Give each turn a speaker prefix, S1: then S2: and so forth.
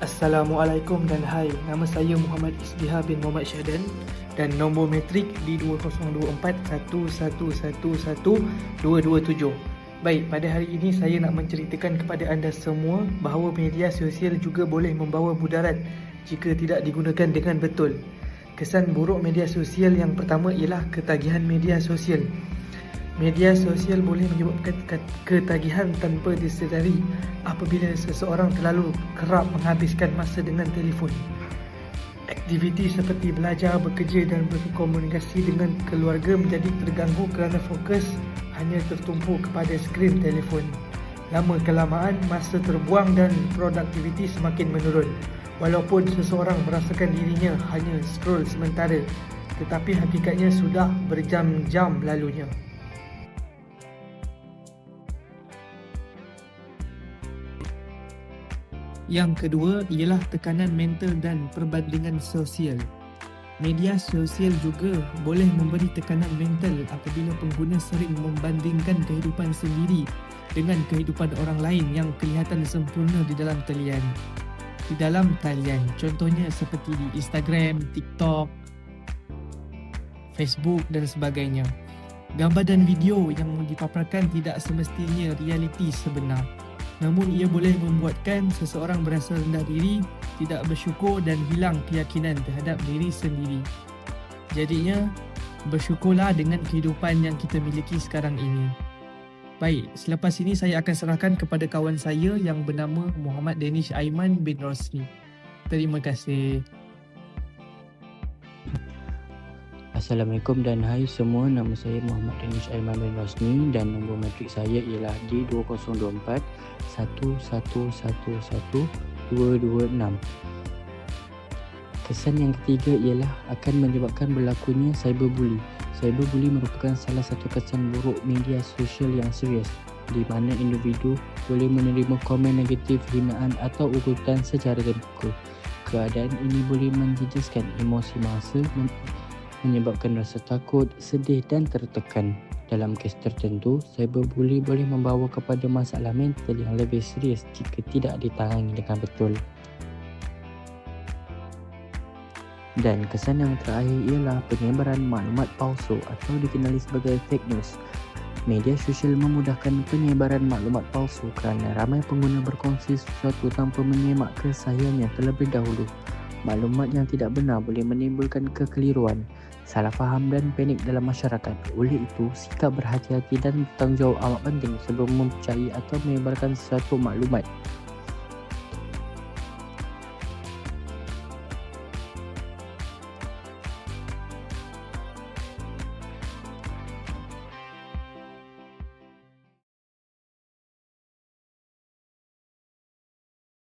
S1: Assalamualaikum dan hai, nama saya Muhammad Isdihar bin Muhammad Syahdan dan nombor metrik di 202411111227. Baik, pada hari ini saya nak menceritakan kepada anda semua bahawa media sosial juga boleh membawa mudarat jika tidak digunakan dengan betul. Kesan buruk media sosial yang pertama ialah ketagihan media sosial. Media sosial boleh menyebabkan ketagihan tanpa disedari apabila seseorang terlalu kerap menghabiskan masa dengan telefon. Aktiviti seperti belajar, bekerja dan berkomunikasi dengan keluarga menjadi terganggu kerana fokus hanya tertumpu kepada skrin telefon. Lama kelamaan, masa terbuang dan produktiviti semakin menurun. Walaupun seseorang merasakan dirinya hanya scroll sementara, tetapi hakikatnya sudah berjam-jam lalunya. Yang kedua ialah tekanan mental dan perbandingan sosial. Media sosial juga boleh memberi tekanan mental apabila pengguna sering membandingkan kehidupan sendiri dengan kehidupan orang lain yang kelihatan sempurna di dalam talian. Contohnya seperti di Instagram, TikTok, Facebook dan sebagainya. Gambar dan video yang dipaparkan tidak semestinya realiti sebenar. Namun ia boleh membuatkan seseorang berasa rendah diri, tidak bersyukur dan hilang keyakinan terhadap diri sendiri. Jadinya, bersyukurlah dengan kehidupan yang kita miliki sekarang ini. Baik, selepas ini saya akan serahkan kepada kawan saya yang bernama Muhammad Danish Aiman bin Rosni. Terima kasih.
S2: Assalamualaikum dan hai semua, nama saya Muhammad Danish Aiman bin Rosni dan nombor matrik saya ialah D2024 11111226. Kesan yang ketiga ialah akan menyebabkan berlakunya cyberbully. Cyberbully merupakan salah satu kesan buruk media sosial yang serius, di mana individu boleh menerima komen negatif, hinaan atau ugutan secara terbuka. Keadaan ini boleh menjejaskan emosi massa, menyebabkan rasa takut, sedih dan tertekan. Dalam kes tertentu, cyberbully boleh membawa kepada masalah mental yang lebih serius jika tidak ditangani dengan betul. Dan kesan yang terakhir ialah penyebaran maklumat palsu atau dikenali sebagai fake news. Media sosial memudahkan penyebaran maklumat palsu kerana ramai pengguna berkongsi sesuatu tanpa menyemak kesahihannya terlebih dahulu. Maklumat yang tidak benar boleh menimbulkan kekeliruan, salah faham dan panik dalam masyarakat. Oleh itu, sikap berhati-hati dan bertanggungjawab amat penting sebelum mempercayai atau menyebarkan sesuatu maklumat.